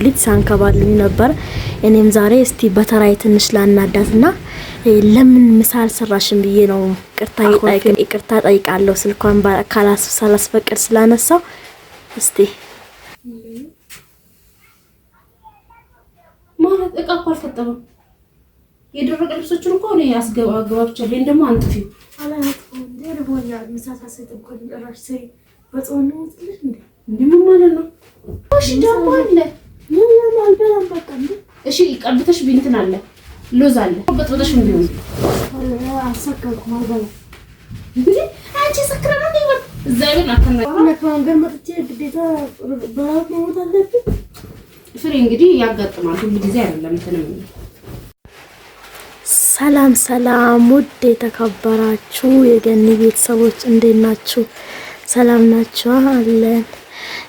ልጅ ሳንከባልኝ ነበር። እኔም ዛሬ እስቲ በተራይ ትንሽ ላናዳትና ለምን ምሳል ሰራሽም ብዬ ነው ይቅርታ ጠይቃለሁ። ስልኳን ሳላስፈቅድ ስላነሳው እስቲ ማለት እቃ እኮ አልፈጠረም። የደረቀ ልብሶችን እኮ ነው ያስገባብቻለሁ። ይሄን ደግሞ አንጥፊው አላናት ደርቦኛ ምሳታ ሰጥቆኝ ራሽ ሰይ በጾም ነው እንዴ ምን ማለት ነው? እሺ ዳቦ አለ ምን አልበላም በቃ እንዴ። እሺ ቀብተሽ ቢንትን አለ ሎዝ አለ በጥበጥሽ ምን ቢሆን አሰከርኩ ማለት ነው እንዴ? አንቺ ሰክረና ነው ይወጥ እዛይን አከና ከማንገር መጥቼ ግዴታ በራት ነው አለብኝ። ፍሬ እንግዲህ ያጋጥማል ሁሉ ጊዜ አይደለም እንትንም። ሰላም ሰላም ውድ የተከበራችሁ የገኒ ቤተሰቦች እንዴት ናችሁ? ሰላም ናችሁ? አለን።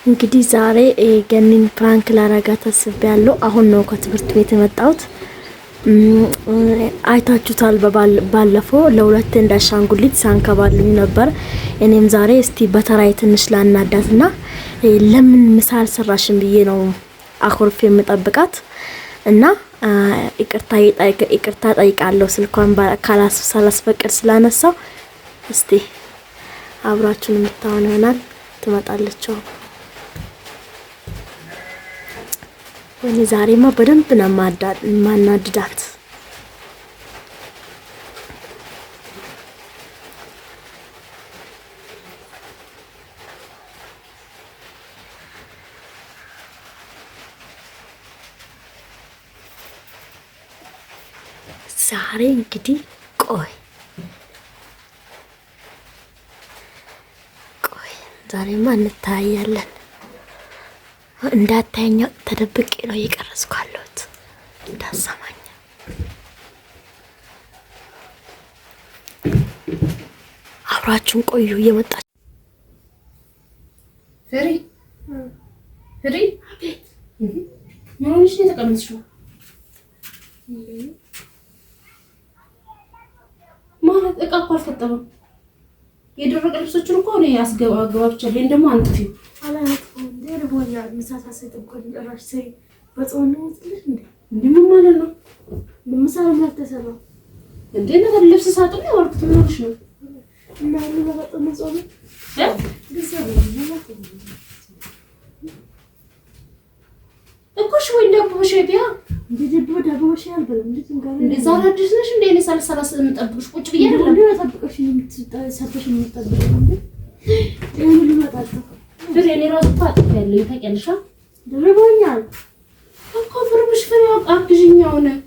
እንግዲህ ዛሬ ገኒን ፕራንክ ላረጋ ተስቤያለሁ። አሁን ነው ከትምህርት ቤት የመጣሁት። አይታችሁታል። ባለፈው ለሁለት እንዳሻንጉሊት ሳንከባልኝ ነበር። እኔም ዛሬ እስቲ በተራይ ትንሽ ላናዳትና ለምን ምሳል ሰራሽም ብዬ ነው አኮርፍ የምጠብቃት እና ይቅርታ ጠይቃለሁ። ስልኳን ሳላስፈቅድ ስላነሳው እስቲ አብራችሁን የምታውን ይሆናል። ትመጣለች። ወኔ ዛሬማ በደንብ ነው ማናድዳት። ዛሬ እንግዲህ ቆይ ዛሬማ እንታያለን። እንዳታየኛ ተደብቄ ነው እየቀረጽኩ ያለሁት እንዳሰማኝ። አብራችሁን ቆዩ። እየመጣች ፍሬ አቤት ምን ሆነሽ ነው የተቀመጥሽው? ማለት እቃ እኮ አልፈጠረም። የደረቀ ልብሶችን እኮ ነው ያስገባብቻለሁ። ይሄን ደግሞ አንጥፊው አላናት ደርቦኛ ምሳታ ሰጥቆኝ ራሽ ሰይ በጾም ነው እንዴ ምን ማለት ነው? ምሳል ማልተሰራ እንዴ ነገር ልብስ ሳጥን ነው ወርክት ምንሽ ነው እና ምን በጣም ጾም እኮሽ ወይ ዳቦሽ ቢያ እንዴ ዳቦሽ አልበለም እንዴ እንጋር እንዴ ዛሬ አዲስ ነሽ እንዴ? እኔ ሳልሰራስ የምጠብቅሽ ቁጭ ብዬ አይደለም እንዴ ተጠብቀሽ ሰርተሽ የምትጠብቀሽ እንዴ? ምን ልመጣጣ ፍሬ እኔ ራሱ ፋጥፍ ያለው ታውቂያለሽ። ደረቦኛል እኮ ፍርምሽ ፍሬ አግዥኛው ነው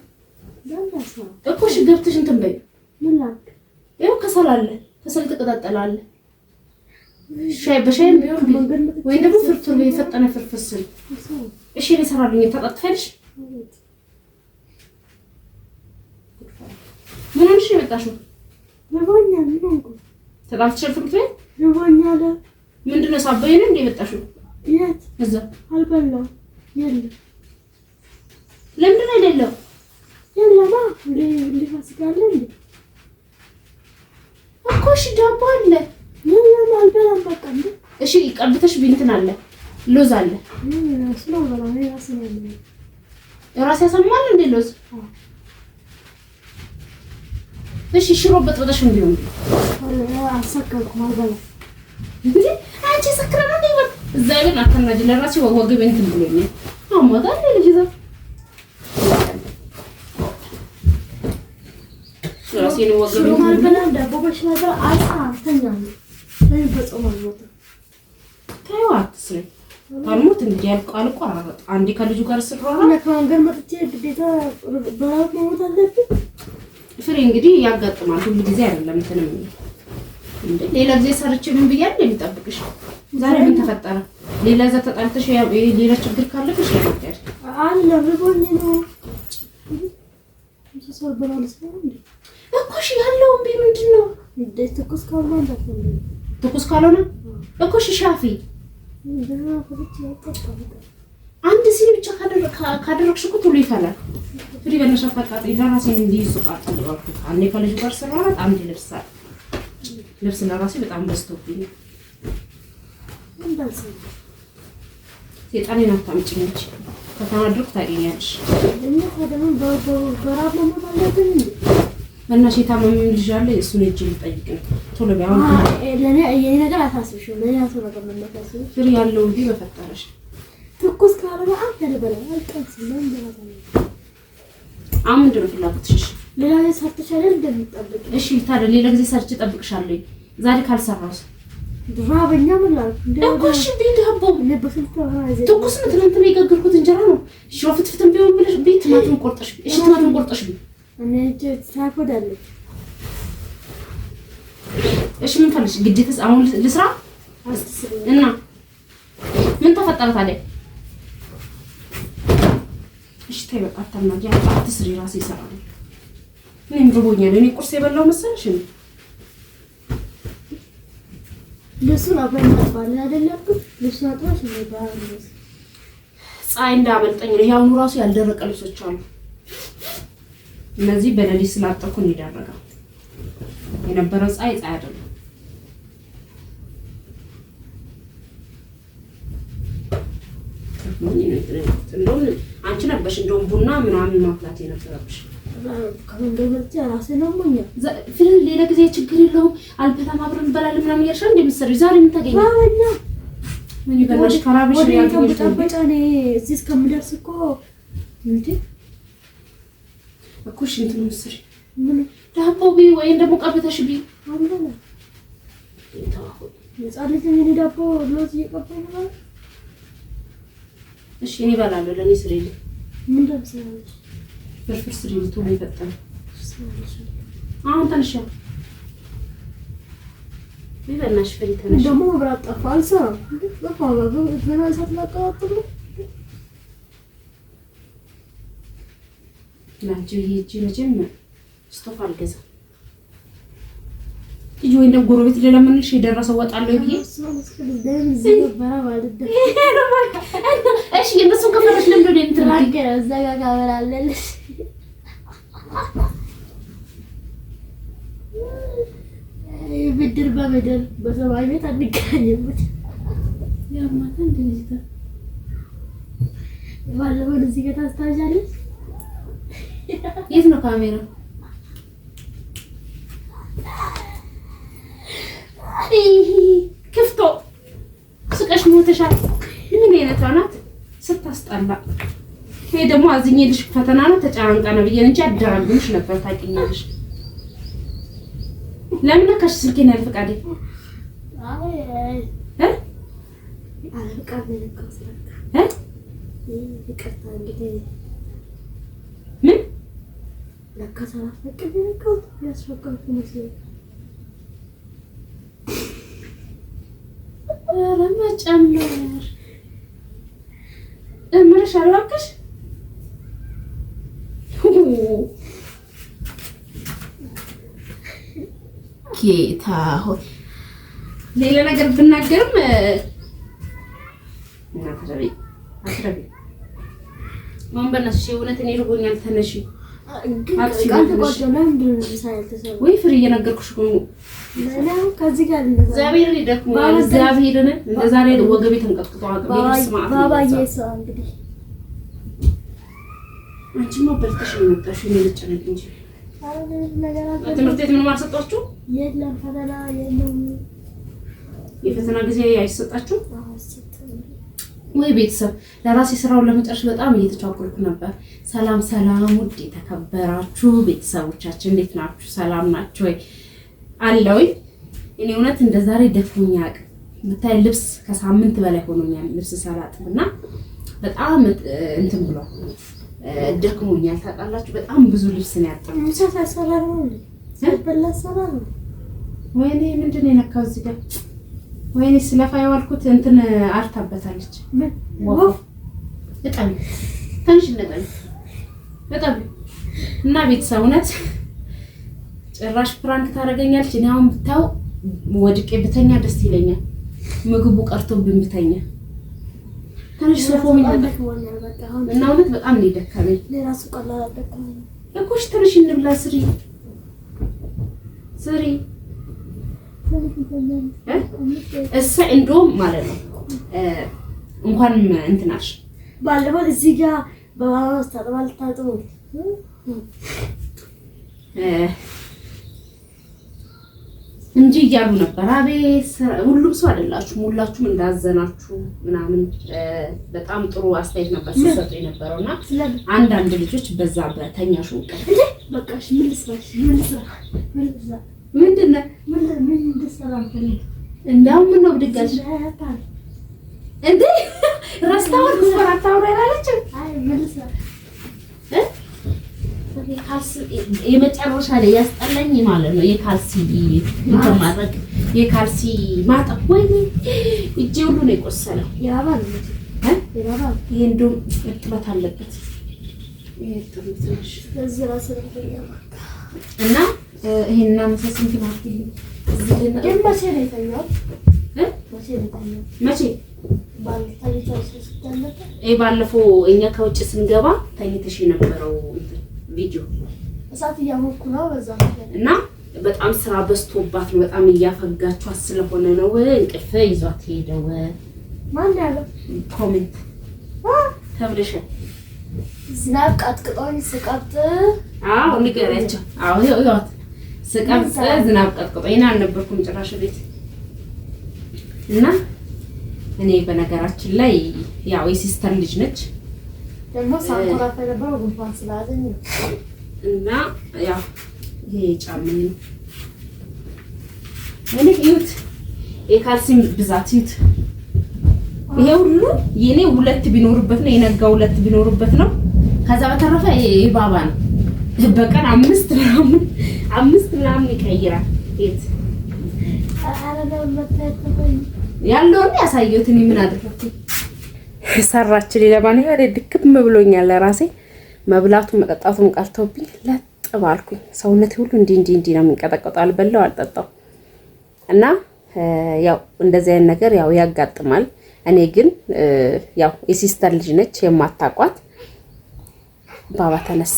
እኮ እሺ ገብተሽ እንትን በይ። ምን ላክ ይኸው ከሰል አለ፣ ከሰል ተቀጣጠላለ። ሻይ በሻይም ቢሆን ወይ ደግሞ ፍርፍር የፈጠነ ፍርፍር ስል እሺ እኔ ሰራልኝ። ተጣጥፈልሽ ምን ሆነሽ ነው የመጣሽው? ደረቦኛል ምን ሆንኩ? ተጣጥሽ ፍርፍር ደረቦኛል ምንድነው ሳበይነ እንደ የመጣሽው? የት እዛ አልበላም። የለም ለምንድን ነው አይደለም? የለማ ሊፋስጋለ እንዴ እኮ እሺ ዳቦ አለ የለም አልበላም በቃ እንዴ። እሺ ቀብተሽ ቢንትን አለ ሎዝ አለ ስለው በላ ነው ራስ ያሰማል እንዴ ሎዝ? እሺ ሽሮ በጥበጥሽ እንዲሆን አሰከርኩ ማለት እንዴ? አንቺ ሰክረና ነው ይወጥ እዛይን አከናጅ ለራሴ ወገብ እንትን ብሎኛል። አማታ ልጅ ይዛ ራሴ ነው ወገብ ማለት ነው። ዳቦ በሽላታ አስተኛኝ ለይ በጾም አልሞት ታይዋት ስለ አልሞት እንዴ ያልቃልቆ አራራጥ አንዴ ከልጁ ጋር ስለሆነ ከማንገር መጥቼ ግዴታ በራት ነው አለብኝ። ፍሬ እንግዲህ ያጋጥማል ሁሉ ጊዜ አይደለም እንትንም እንዴ ሌላ ጊዜ ሰርቼ ምን ብያለሁ የሚጠብቅሽ? ዛሬ ምን ተፈጠረ? ሌላ ዛ ተጣልተሽ ሌላ ችግር ካለብሽ ያውቃል አለ ብሎኝ ነው እንሰሰው በላልስ ነው እንዴ እኮ እሺ ያለው እንዴ ምንድነው እንዴ ትኩስ ካልሆነ እንዳትፈልግ ትኩስ ካልሆነ እኮ እሺ ሻፊ እንደና ከብቻ ያጣጣው አንድ ሲል ብቻ ካደረግሽ እኮ ቶሎ ይፈላል። ፍሪ በነሻ ፈቃጥ ለራሴን እንዲይስቃት ነው አንዴ ከልጁ ጋር ሰራራት አንዴ ልብስ ለራሴ በጣም በዝቶብኝ እንዳልሰ የጣኔን አታምጪኝ እንጂ ከተናደድኩ ታገኛለሽ። እኛ ደግሞ በራብ መሞት አለብን። በእናትሽ የታመመ ልጅ አለ እሱን እጅ ልጠይቅ ነው። ቶሎ ቢያውን ለኔ የኔ ነገር አታስብሽ። ለኔ አሰው ነገር መነሳስ ፍሪ ያለው እንዴ በፈጠረሽ ትኩስ ካረጋ አልተለበለ አልቀንስም እንደማታለ አሁን ምንድን ነው ፍላጎትሽ? ሌላ ጊዜ ሰርተሽ አይደል እንደምትጠብቂ? እሺ ታዲያ ሌላ ጊዜ ሰርቼ እጠብቅሻለሁ። ዛሬ ካልሰራሁስ ድራበኛ ምን ላድርግ? እኮ እሺ ቢዳቦ ለበስልት አይዘ ትኩስ ነው። ትናንትና የጋገርኩት እንጀራ ነው። እሺ ፍትፍትም ቢሆን ብለሽ ቤት ማቱን ቆርጠሽ እሺ ማቱን ቆርጠሽ እኔ እጄ ታቆዳለ። እሺ ምን ፈልሽ? ግዴታስ አሁን ልስራ እና ምን ተፈጠረ ታዲያ? እሺ ተይ በቃ አታናጂ። አትስሪ ራሴ እሰራለሁ። እኔም ርቦኛል። እኔ ቁርስ የበላው መሰለሽ ነው። ልብሱን አብረን እናጥባለን አይደለም? ልብሱን አጥባሽ እንደባል ፀሐይ እንዳመልጠኝ ነው። ያው ራሱ ያልደረቀ ልብሶች አሉ። እነዚህ በሌሊት ስላጠብኩ እንዲዳረጋ የነበረው ፀሐይ አይደለም። እንደውም አንቺ ነበርሽ እንደውም ቡና ምናምን ማፍላት የነበረብሽ። ከመንገበልጭ ራሴ ነው ሞኛ ፍሬ ሌላ ጊዜ ችግር የለውም አልበላም አብረን እንበላለን ምናምን እያልሽ እንደምትሰሪ ዛሬ ምን ታገኘ? ባባኛ ምን ይበላሽ? ካራብሽ ያገኘሽ ተበጫኔ እዚህ እስከምደርስ እኮ እንዴ እኮ ሽንት ነው መስሪ ምን ዳቦ ቢ ወይ ደግሞ ቀበተሽ ቢ አምበላ ታው የጻለተ ምን ዳቦ ሎዝ እየቀባኝ ነው። እሺ እኔ እበላለሁ። ለኔ ስሪል ምን ደብሰሽ ፍርፍር ስሪል ቶሎ ይፈጠን። አሁን ተነሽ ይበላሽ ፍሪ ተነሽ። ደግሞ መብራት ጠፋ አልሰራም። በፋባቡ እዝና ሳትላቀጥሉ ናቸው ይሄጂ መቼም ስቶፍ አልገዛም። ልጅ ወይ እንደው ጎረቤት ለለምንሽ የደረሰው ወጣለው ይሄ እሺ የነሱ ከፈረሽ ለምዶ እንትራገ እዛ ጋር ካበላለልሽ ብድር በምድር በሰማይ ቤት አንገናኝበት። ያማታ እንደዚህ ታ ባለፈው እዚህ ጋር ታስታውሻለሽ? የት ነው ካሜራ? ክፍቶ ስቀሽ ሞተሻል። ምን አይነት ናት ስታስጠላ። ይሄ ደግሞ አዝኜልሽ ፈተና ነው ተጫንቃ ነው ብዬሽ እንጂ አደራግምሽ ነበር ታውቂኛለሽ። ለምን ነካሽ ስልኬን ያልፈቃዴ? አለፍቃድ ነው ከሰረካ ይቅርታ እንግዲህ ምን ለከሰራ ፈቅድ ነው ያስፈቀድኩ መስሎኝ ለመጨመር እምርሽ አልዋክሽ ጌታ ሆይ ሌላ ነገር ብናገርም እና አትረቢ በእናትሽ እውነት እኔ ርቦኛል። ተነሺ ወይ ፍሬ እየነገርኩሽ ነው። ከዚህ ጋር እግዚአብሔር ይደክማል። እግዚአብሔርን እንደዛሬ ወገቤ ተንቀጥቅጦ ባባዬ ሰው እንግዲህ አንቺማ በልተሽ ነው የመጣሽው። እኔ ልጨነቅ እንጂ ትምህርት ቤት ምንም አልሰጧችሁ? የለም ፈተና የለም። የፈተና ጊዜ አይሰጣችሁ ወይ? ቤተሰብ ለራሴ ስራውን ለመጨረስ በጣም እየተቻኮልኩ ነበር። ሰላም ሰላም፣ ውድ የተከበራችሁ ቤተሰቦቻችን እንዴት ናችሁ? ሰላም ናችሁ ወይ? አለውኝ እኔ እውነት እንደዛሬ ደክሞኛ አቅም ብታይ ልብስ ከሳምንት በላይ ሆኖኛል ልብስ ሰላጥና በጣም እንትን ብሎ ደክሞኛል። ታውቃላችሁ በጣም ብዙ ልብስ ነው ያጠብኩት። ሰላም ነው ሰላም ነው። ወይኔ ምንድን ነው የነካው እዚህ ጋር? ወይኔ ስለፋ ያዋልኩት እንትን አርታበታለች። ወፍ በጣም ትንሽ ነገር በጣም እና ቤተሰብ እውነት ጭራሽ ፕራንክ ታደርገኛለች። እኔ አሁን ብታው ወድቄ ብተኛ ደስ ይለኛል። ምግቡ ቀርቶብኝ ብተኛ ትንሽ ሶፎም ይመጣ እና እውነት በጣም ነው የደከመኝ። ለራሱ ቀላል አደከመኝ እኮ እሺ ትንሽ እንብላ። ስሪ እሰ እንደውም ማለት ነው እንኳን እንትናሽ ባለፈው እዚህ ጋር በባስ ታጥባልታጡ እንጂ እያሉ ነበር። አቤት ሁሉም ሰው አይደላችሁም፣ ሁላችሁም እንዳዘናችሁ ምናምን በጣም ጥሩ አስተያየት ነበር ሲሰጡ የነበረውና አንዳንድ ልጆች በዛ በተኛሹ በቃሽ ምን ልስራሽ ምን ልስራ ምንድን ነው ምን ልስራ እንደው ምን ነው ብድጋሽ እንዴ ረስታውን ተፈራታው ያላለች አይ ምን ልስራ የመጨረሻ ላይ ያስጠላኝ ማለት ነው የካልሲ ማድረግ የካልሲ ማጠብ ወይ እጄ ሁሉ ነው የቆሰለው። ያባል ያባል ይሄ እንደው እርጥበት አለበት ይሄ ትንሽ እዚህ ራስ ነው እና ይሄና መሰስን ትማርት ግን መቼ ነው የተኛው? መቼ ባለፈው እኛ ከውጭ ስንገባ ተኝተሽ የነበረው ቪዲዮ እሳት እያሞኩ ነው በዛ እና በጣም ስራ በዝቶባት ነው። በጣም እያፈጋችኋት ስለሆነ ነው እንቅልፍ ይዟት ሄደው። ማን ያለው ኮሜንት ተብለሽ ዝናብ ቀጥቅጦኝ ስቀብጥ ንገሪያቸው። ይኸውት ስቀብጥ ዝናብ ቀጥቅጦኝ አልነበርኩም ጭራሽ ቤት እና እኔ በነገራችን ላይ ያው የሲስተር ልጅ ነች ደግሞ ሳንኮራፋ ነበር ጉንፋን ስላዘኝ እና ያው ይሄ ጫማዬ ነው። እኔ ይሁት የካልሲም ብዛት ይሁት ይሄ ሁሉ የኔ ሁለት ቢኖርበት ነው የነጋ ሁለት ቢኖርበት ነው። ከዛ በተረፈ የባባ ነው በቀን አምስት ምናምን ይቀይራል። የት አረጋው መጣጣኝ ያለውን ያሳየሁት እኔ ምን አደረኩ ሰራችልኝ። ለማንኛውም ድክም ብሎኛል ለራሴ መብላቱ መጠጣቱም ቀርቶብኝ ለጥ ባልኩኝ። ሰውነቴ ሁሉ እንዲህ ነው የሚንቀጠቀጠው። አልበላው አልጠጣው እና ያው እንደዚህ አይነት ነገር ያው ያጋጥማል። እኔ ግን ያው የሲስተር ልጅ ነች የማታቋት ባባ ተነሳ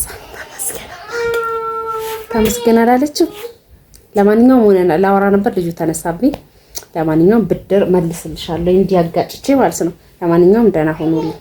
ተመስገን አላለችም። ለማንኛውም ሆነና ላወራ ነበር ልጁ ተነሳብኝ። ለማንኛውም ብድር መልስልሻለሁ እንዲያጋጭቼ ማለት ነው። ለማንኛውም ደህና ሆኖልኝ